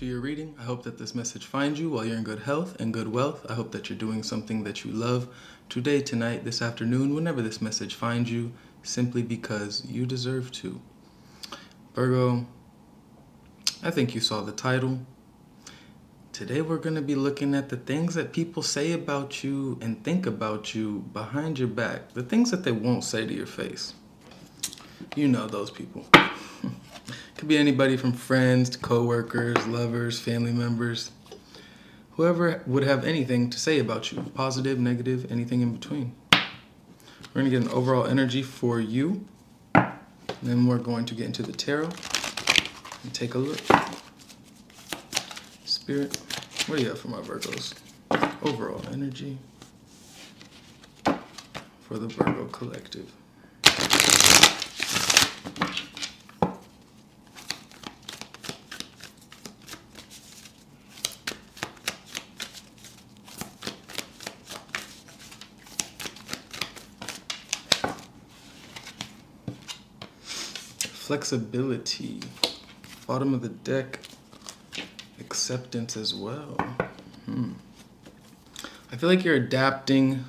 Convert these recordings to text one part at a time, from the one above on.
to your reading. I hope that this message finds you while you're in good health and good wealth. I hope that you're doing something that you love today, tonight, this afternoon, whenever this message finds you, simply because you deserve to. Virgo, I think you saw the title. Today we're going to be looking at the things that people say about you and think about you behind your back. The things that they won't say to your face. You know those people. Could be anybody from friends to co-workers, lovers, family members. Whoever would have anything to say about you. Positive, negative, anything in between. We're going to get an overall energy for you. Then we're going to get into the tarot and take a look. Spirit, what do you have for my Virgos? Overall energy for the Virgo collective. Flexibility, bottom of the deck, acceptance as well. I feel like you're adapting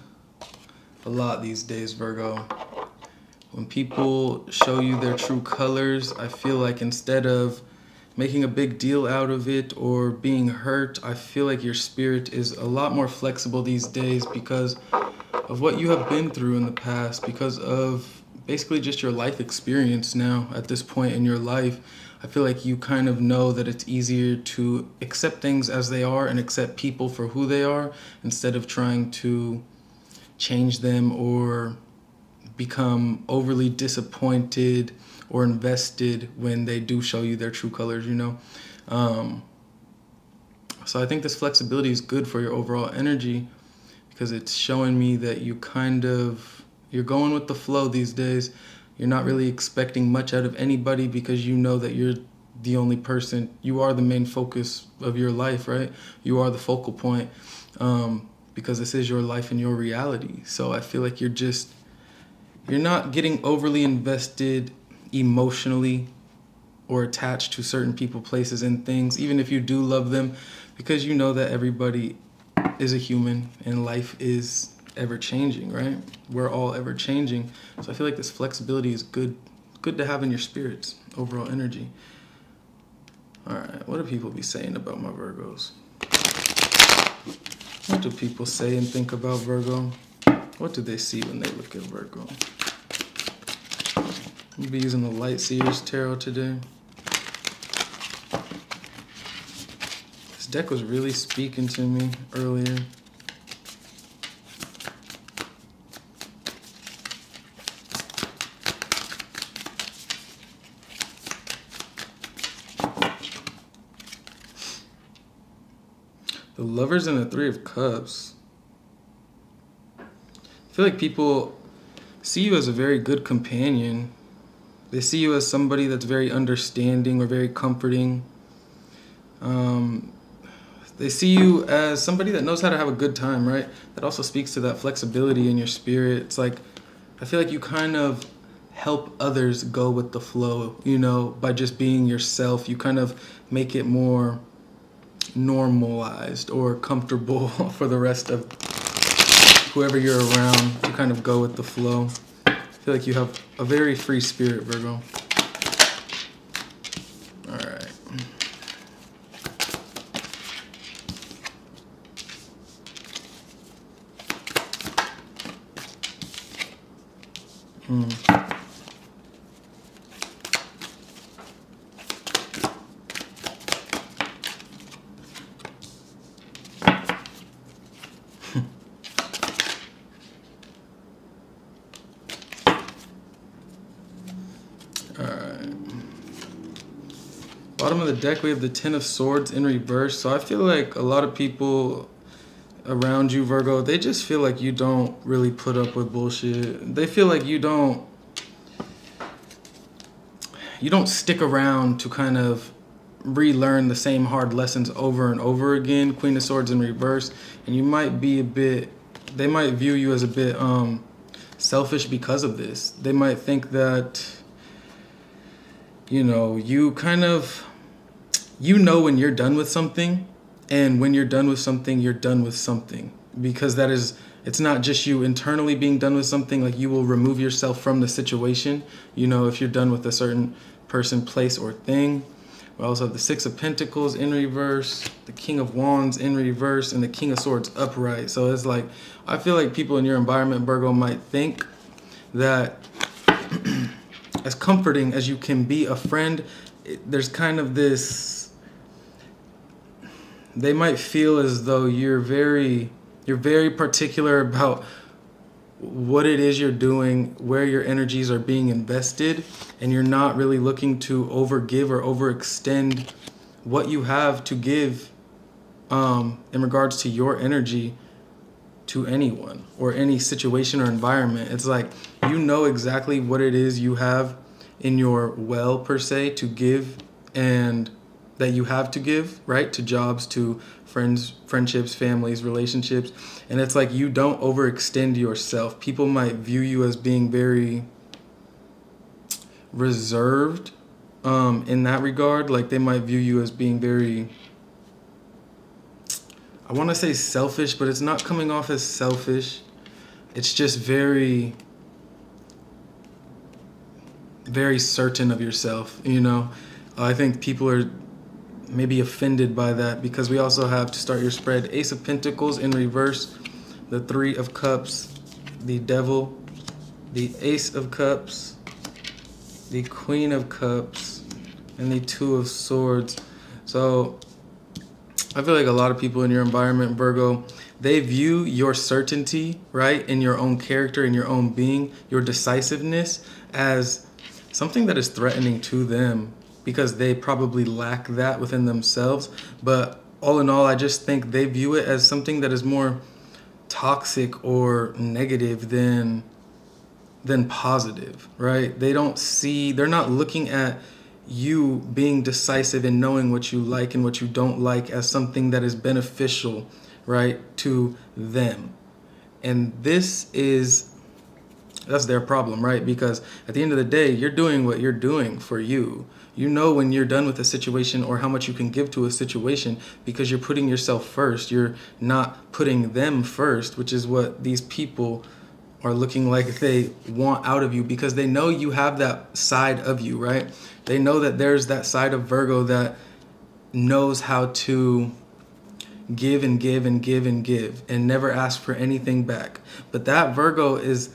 a lot these days, Virgo. When people show you their true colors, I feel like instead of making a big deal out of it or being hurt, I feel like your spirit is a lot more flexible these days because of what you have been through in the past, because of basically just your life experience now at this point in your life. I feel like you kind of know that it's easier to accept things as they are and accept people for who they are instead of trying to change them or become overly disappointed or invested when they do show you their true colors, you know? So I think this flexibility is good for your overall energy because it's showing me that you're going with the flow these days. You're not really expecting much out of anybody because you know that you're the only person. You are the main focus of your life, right? You are the focal point because this is your life and your reality. So I feel like you're not getting overly invested emotionally or attached to certain people, places, and things, even if you do love them, because you know that everybody is a human and life is ever changing, right? We're all ever changing. So I feel like this flexibility is good to have in your spirits, overall energy. All right, what do people be saying about my Virgos? What do people say and think about Virgo? What do they see when they look at Virgo? I'll be using the Light Seers Tarot today. This deck was really speaking to me earlier. The Lovers and the Three of Cups. I feel like people see you as a very good companion. They see you as somebody that's very understanding or very comforting. They see you as somebody that knows how to have a good time, right? That also speaks to that flexibility in your spirit. It's like, I feel like you kind of help others go with the flow, you know, by just being yourself. You kind of make it more normalized or comfortable for the rest of whoever you're around to kind of go with the flow. I feel like you have a very free spirit, Virgo. All right. Bottom of the deck, we have the Ten of Swords in reverse. So I feel like a lot of people around you, Virgo, they just feel like you don't really put up with bullshit. They feel like you don't stick around to kind of relearn the same hard lessons over and over again. Queen of Swords in reverse. And you might be they might view you as a bit selfish because of this. They might think that, you know, you kind of you know when you're done with something, and when you're done with something, you're done with something, because that is, it's not just you internally being done with something. Like, you will remove yourself from the situation, you know, if you're done with a certain person, place, or thing. We also have the Six of Pentacles in reverse, the King of Wands in reverse, and the King of Swords upright. So it's like, I feel like people in your environment, Virgo, might think that as comforting as you can be a friend, there's kind of this, they might feel as though you're very particular about what it is you're doing, where your energies are being invested, and you're not really looking to overgive or overextend what you have to give in regards to your energy to anyone or any situation or environment. It's like, you know exactly what it is you have in your well, per se, to give, and that you have to give, right? To jobs, to friends, friendships, families, relationships. And it's like, you don't overextend yourself. People might view you as being very reserved in that regard. Like, they might view you as being very, I want to say selfish, but it's not coming off as selfish. It's just very, very certain of yourself, you know? I think people are maybe offended by that, because we also have, to start your spread, Ace of Pentacles in reverse, the Three of Cups, the Devil, the Ace of Cups, the Queen of Cups, and the Two of Swords. So I feel like a lot of people in your environment, Virgo, they view your certainty, right, in your own character, in your own being, your decisiveness, as something that is threatening to them, because they probably lack that within themselves. But all in all, I just think they view it as something that is more toxic or negative than positive, right? They don't see, they're not looking at you being decisive and knowing what you like and what you don't like as something that is beneficial, right, to them. And that's their problem, right? Because at the end of the day, you're doing what you're doing for you. You know when you're done with a situation, or how much you can give to a situation, because you're putting yourself first. You're not putting them first, which is what these people are looking like they want out of you, because they know you have that side of you, right? They know that there's that side of Virgo that knows how to give and give and give and give and never ask for anything back. But that Virgo is,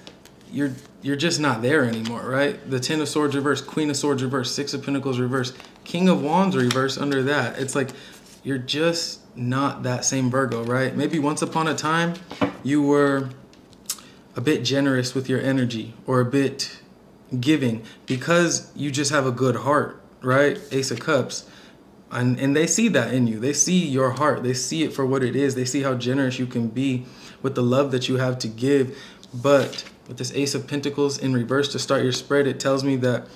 you're just not there anymore, right? The Ten of Swords reverse, Queen of Swords reverse, Six of Pentacles reverse, King of Wands reverse under that. It's like, you're just not that same Virgo, right? Maybe once upon a time you were a bit generous with your energy, or a bit giving, because you just have a good heart, right? Ace of Cups. And they see that in you. They see your heart. They see it for what it is. They see how generous you can be with the love that you have to give. But with this Ace of Pentacles in reverse, to start your spread, it tells me that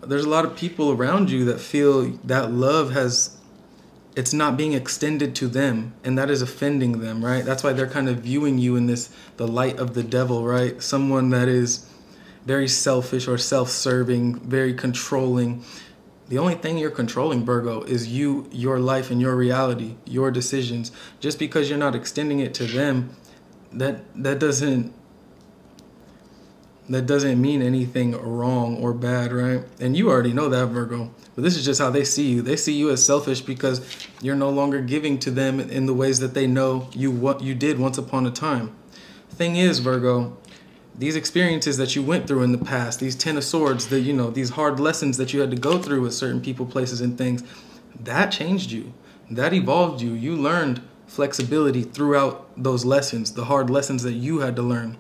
there's a lot of people around you that feel that love it's not being extended to them, and that is offending them, right? That's why they're kind of viewing you in the light of the devil, right? Someone that is very selfish or self-serving, very controlling. The only thing you're controlling, Virgo, is you, your life, and your reality, your decisions. Just because you're not extending it to them, that doesn't mean anything wrong or bad, right? And you already know that, Virgo. But this is just how they see you. They see you as selfish because you're no longer giving to them in the ways that they know you did once upon a time. Thing is, Virgo, these experiences that you went through in the past, these Ten of Swords, these hard lessons that you had to go through with certain people, places, and things, that changed you. That evolved you. You learned flexibility throughout those lessons, the hard lessons that you had to learn.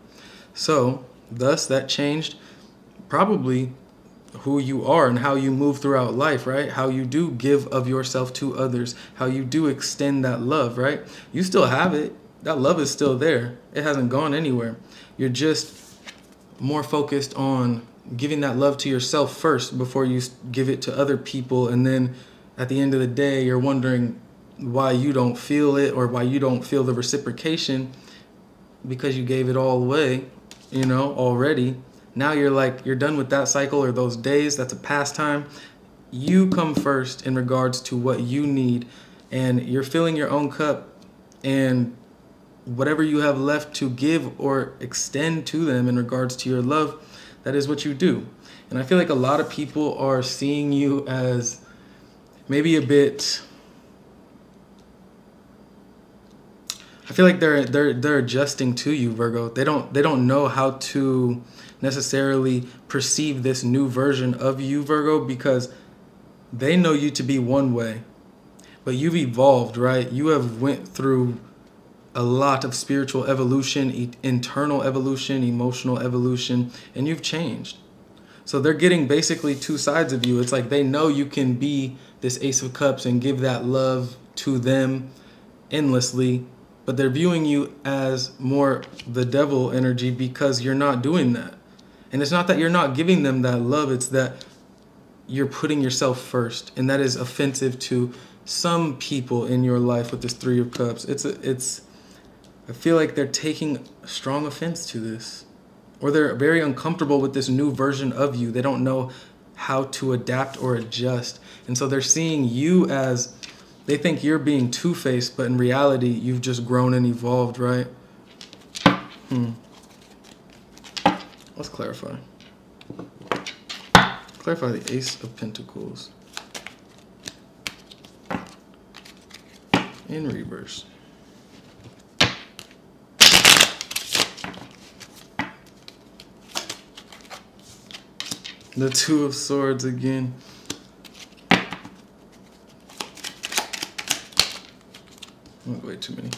So, thus, that changed probably who you are and how you move throughout life, right? How you do give of yourself to others, how you do extend that love, right? You still have it. That love is still there. It hasn't gone anywhere. You're just more focused on giving that love to yourself first before you give it to other people. And then at the end of the day, you're wondering why you don't feel it, or why you don't feel the reciprocation, because you gave it all away, already. Now you're done with that cycle or those days. That's a pastime. you come first in regards to what you need, and you're filling your own cup, and whatever you have left to give or extend to them in regards to your love, that is what you do. And I feel like a lot of people are seeing you as maybe a bit, I feel like they're adjusting to you, Virgo. They don't know how to necessarily perceive this new version of you, Virgo, because they know you to be one way, but you've evolved, right? You have went through a lot of spiritual evolution, internal evolution, emotional evolution, and you've changed. So they're getting basically two sides of you. It's like they know you can be this Ace of Cups and give that love to them endlessly, but they're viewing you as more the devil energy because you're not doing that. And it's not that you're not giving them that love, it's that you're putting yourself first, and that is offensive to some people in your life with this Three of Cups. I feel like they're taking strong offense to this, or they're very uncomfortable with this new version of you. They don't know how to adapt or adjust, and so they're seeing you as, they think you're being two-faced, but in reality, you've just grown and evolved, right? Let's clarify. Clarify the Ace of Pentacles in reverse. The Two of Swords again. Way too many.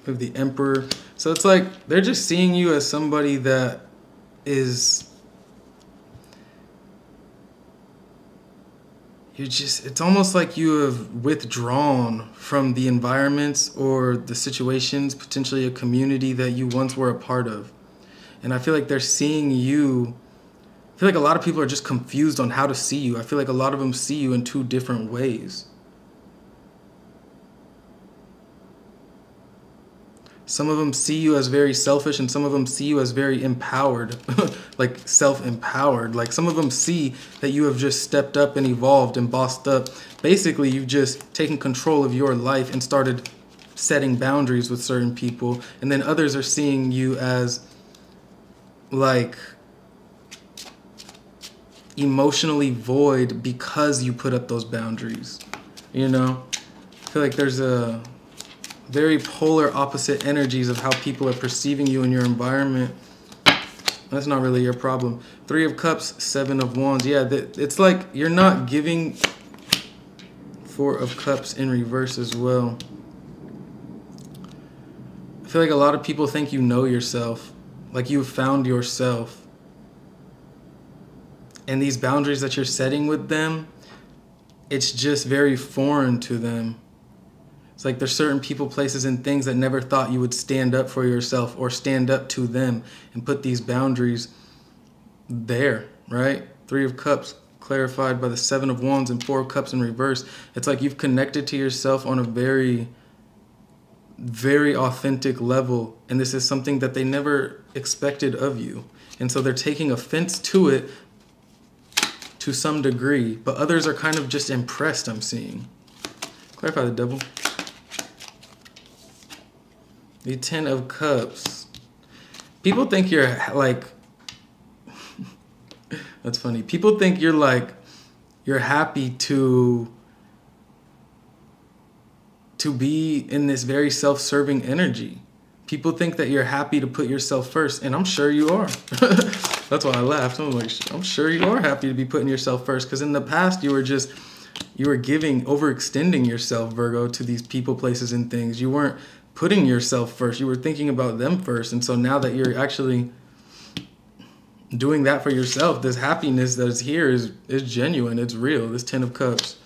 We have the Emperor. So it's like they're just seeing you as somebody that is, it's almost like you have withdrawn from the environments or the situations, potentially a community that you once were a part of. And I feel like they're seeing you, I feel like a lot of people are just confused on how to see you. I feel like a lot of them see you in two different ways. Some of them see you as very selfish, and some of them see you as very empowered, like self-empowered. Like some of them see that you have just stepped up and evolved and bossed up. Basically, you've just taken control of your life and started setting boundaries with certain people. And then others are seeing you as like emotionally void because you put up those boundaries. You know, I feel like there's a very polar opposite energies of how people are perceiving you in your environment. That's not really your problem. Three of Cups, Seven of Wands. Yeah, it's like you're not giving. Four of Cups in reverse as well. I feel like a lot of people think you know yourself, like you've found yourself. And these boundaries that you're setting with them, it's just very foreign to them. It's like there's certain people, places, and things that never thought you would stand up for yourself or stand up to them and put these boundaries there, right? Three of Cups clarified by the Seven of Wands and Four of Cups in reverse. It's like you've connected to yourself on a very, very authentic level, and this is something that they never expected of you. And so they're taking offense to it to some degree, but others are kind of just impressed, I'm seeing. Clarify the Devil. The Ten of Cups. People think you're like, that's funny. People think you're like, you're happy to be in this very self-serving energy. People think that you're happy to put yourself first, and I'm sure you are. That's why I laughed. I'm like, I'm sure you are happy to be putting yourself first, because in the past you were giving, overextending yourself, Virgo, to these people, places, and things. You weren't putting yourself first. You were thinking about them first. And so now that you're actually doing that for yourself, this happiness that is here is genuine. It's real. This Ten of Cups.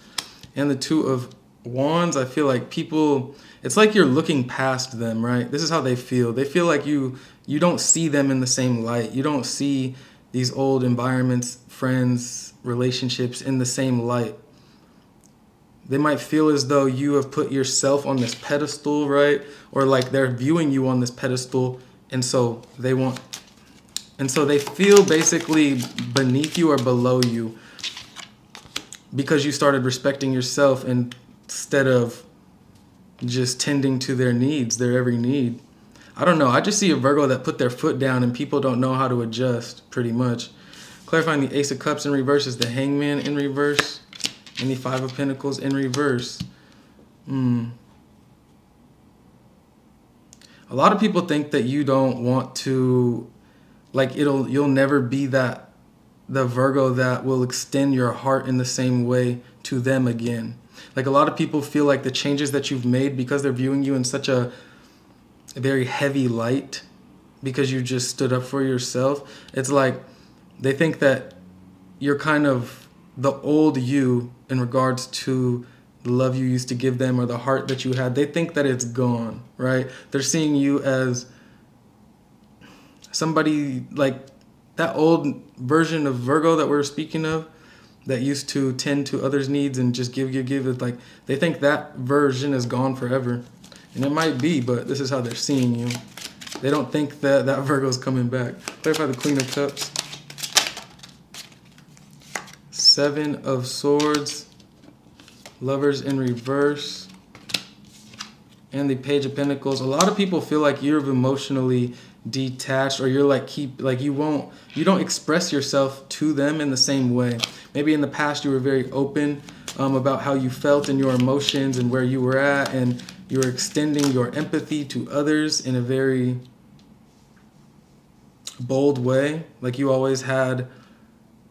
And the Two of Wands, I feel like people, it's like you're looking past them, right? This is how they feel. They feel like you don't see them in the same light. You don't see these old environments, friends, relationships in the same light. They might feel as though you have put yourself on this pedestal, right? Or like they're viewing you on this pedestal, and so they feel basically beneath you or below you. because you started respecting yourself instead of just tending to their needs, their every need. I don't know. I just see a Virgo that put their foot down and people don't know how to adjust, pretty much. Clarifying the Ace of Cups in reverse is the Hangman in reverse. And the Five of Pentacles in reverse. A lot of people think that you don't want to, like, you'll never be the Virgo that will extend your heart in the same way to them again. Like, a lot of people feel like the changes that you've made, because they're viewing you in such a very heavy light, because you just stood up for yourself. It's like they think that you're kind of the old you in regards to the love you used to give them or the heart that you had. They think that it's gone, right? They're seeing you as somebody like that old version of Virgo that we were speaking of, that used to tend to others' needs and just give. It's like they think that version is gone forever. And it might be, but this is how they're seeing you. They don't think that that Virgo's coming back. Clarify the Queen of Cups. Seven of Swords. Lovers in reverse. And the Page of Pentacles. A lot of people feel like you're emotionally detached, or you're like you don't express yourself to them in the same way. Maybe in the past you were very open about how you felt and your emotions and where you were at, and you were extending your empathy to others in a very bold way. Like you always had,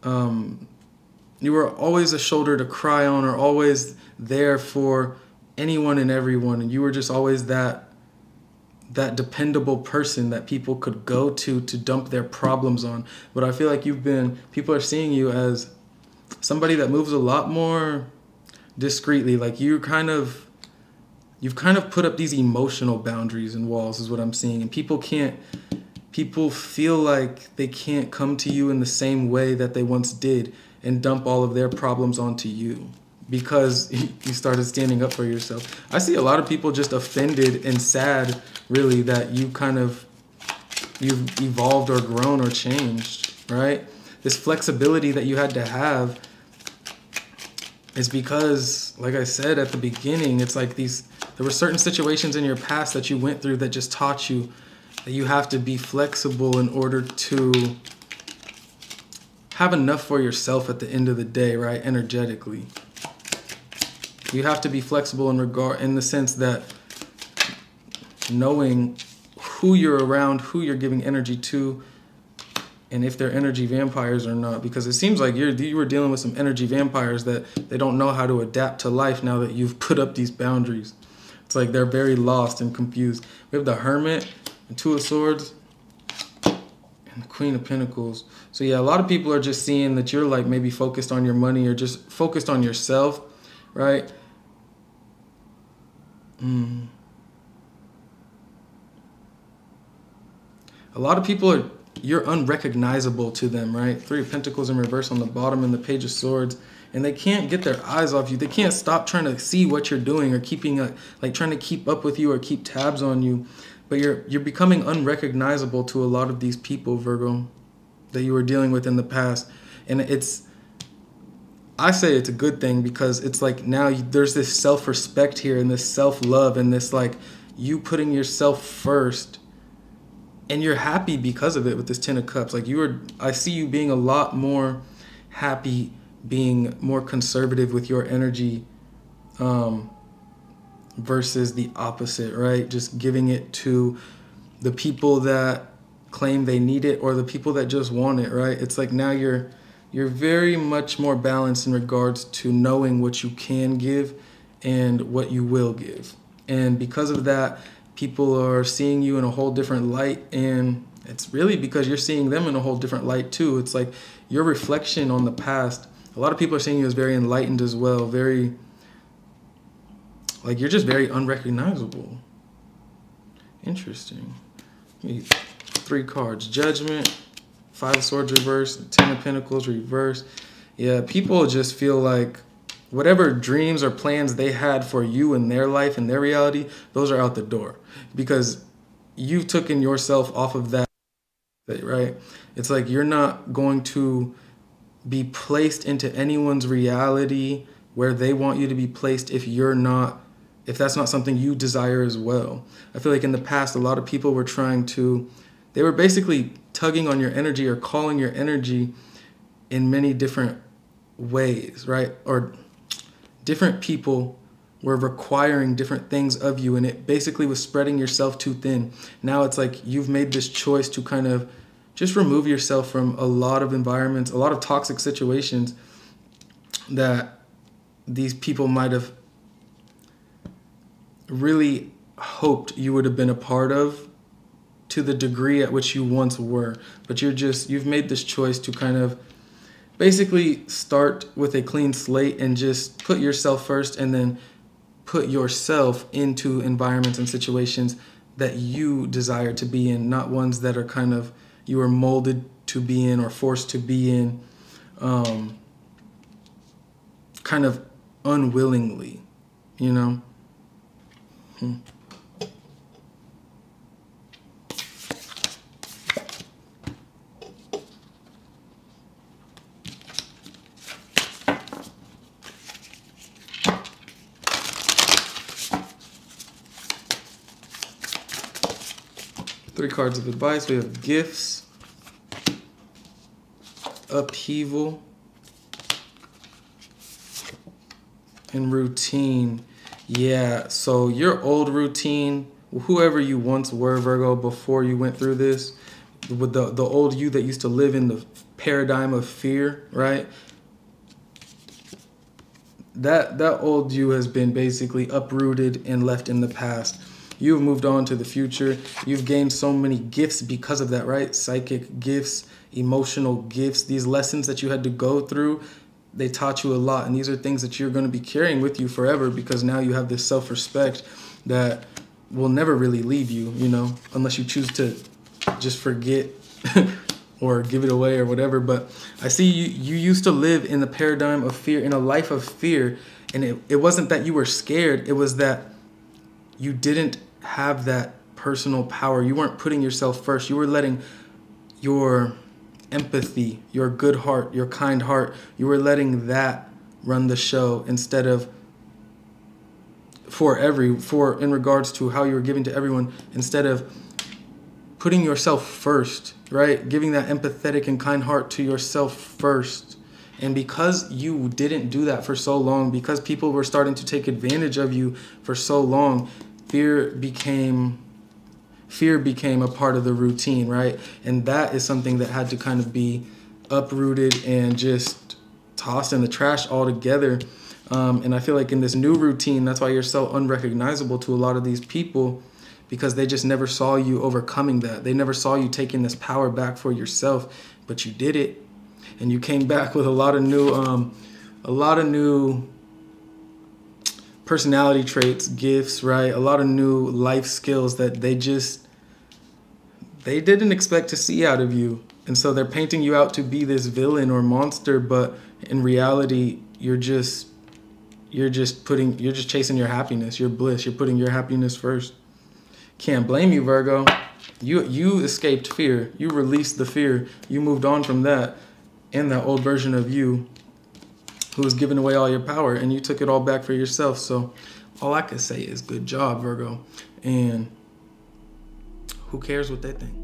you were always a shoulder to cry on, or always there for anyone and everyone. And you were just always that dependable person that people could go to dump their problems on. But I feel like people are seeing you as somebody that moves a lot more discreetly. Like you've kind of put up these emotional boundaries and walls, is what I'm seeing. And people feel like they can't come to you in the same way that they once did and dump all of their problems onto you, because you started standing up for yourself. I see a lot of people just offended and sad, really, that you've evolved or grown or changed, right? This flexibility that you had to have is because, like I said at the beginning, it's like there were certain situations in your past that you went through that just taught you that you have to be flexible in order to have enough for yourself at the end of the day, right? Energetically. You have to be flexible in the sense that knowing who you're around, who you're giving energy to, and if they're energy vampires or not. Because it seems like you were dealing with some energy vampires that they don't know how to adapt to life now that you've put up these boundaries. It's like they're very lost and confused. We have the Hermit, the Two of Swords, and the Queen of Pentacles. So yeah, a lot of people are just seeing that you're like maybe focused on your money, or just focused on yourself, right? A lot of people you're unrecognizable to them, right? Three of Pentacles in reverse on the bottom, and the Page of Swords. And they can't get their eyes off you. They can't stop trying to see what you're doing, or trying to keep up with you or keep tabs on you. But you're becoming unrecognizable to a lot of these people, Virgo, that you were dealing with in the past. And I say it's a good thing, because it's like now there's this self-respect here, and this self-love, and this like you putting yourself first, and you're happy because of it with this Ten of Cups. Like I see you being a lot more happy, being more conservative with your energy, versus the opposite, right? Just giving it to the people that claim they need it, or the people that just want it, right? It's like now you're very much more balanced in regards to knowing what you can give and what you will give. And because of that, people are seeing you in a whole different light, and it's really because you're seeing them in a whole different light too. It's like your reflection on the past. A lot of people are seeing you as very enlightened as well, very, like you're just very unrecognizable. Interesting. Three cards: Judgment, Five of Swords reverse, Ten of Pentacles reverse. Yeah, people just feel like whatever dreams or plans they had for you in their life and their reality, those are out the door, because you've taken yourself off of that, right? It's like you're not going to be placed into anyone's reality where they want you to be placed if that's not something you desire as well. I feel like in the past, a lot of people were they were basically tugging on your energy or calling your energy in many different ways, right? Or different people were requiring different things of you, and it basically was spreading yourself too thin. Now it's like you've made this choice to kind of just remove yourself from a lot of environments, a lot of toxic situations that these people might have really hoped you would have been a part of to the degree at which you once were. But you've made this choice to kind of basically start with a clean slate and just put yourself first, and then put yourself into environments and situations that you desire to be in, not ones that are kind of you were molded to be in or forced to be in, kind of unwillingly, you know? 3 cards of advice. We have gifts, upheaval, and routine. Yeah, so your old routine, whoever you once were, Virgo, before you went through this, with the old you that used to live in the paradigm of fear, right? That old you has been basically uprooted and left in the past. You've moved on to the future. You've gained so many gifts because of that, right? Psychic gifts, emotional gifts, these lessons that you had to go through, they taught you a lot. And these are things that you're going to be carrying with you forever, because now you have this self-respect that will never really leave you, you know, unless you choose to just forget or give it away or whatever. But I see you used to live in the paradigm of fear, in a life of fear. And it wasn't that you were scared. It was that you didn't have that personal power. You weren't putting yourself first. You were letting your empathy, your good heart, your kind heart, you were letting that run the show instead of in regards to how you were giving to everyone, instead of putting yourself first, right? Giving that empathetic and kind heart to yourself first. And because you didn't do that for so long, because people were starting to take advantage of you for so long, fear became a part of the routine, right? And that is something that had to kind of be uprooted and just tossed in the trash altogether. And I feel like in this new routine, that's why you're so unrecognizable to a lot of these people, because they just never saw you overcoming that. They never saw you taking this power back for yourself, but you did it. And you came back with a lot of new personality traits, gifts, right? A lot of new life skills that they didn't expect to see out of you. And so they're painting you out to be this villain or monster, but in reality, you're just chasing your happiness, your bliss. You're putting your happiness first. Can't blame you, Virgo. You escaped fear. You released the fear. You moved on from that and that old version of you who was giving away all your power, and you took it all back for yourself. So all I can say is good job, Virgo. And who cares what they think?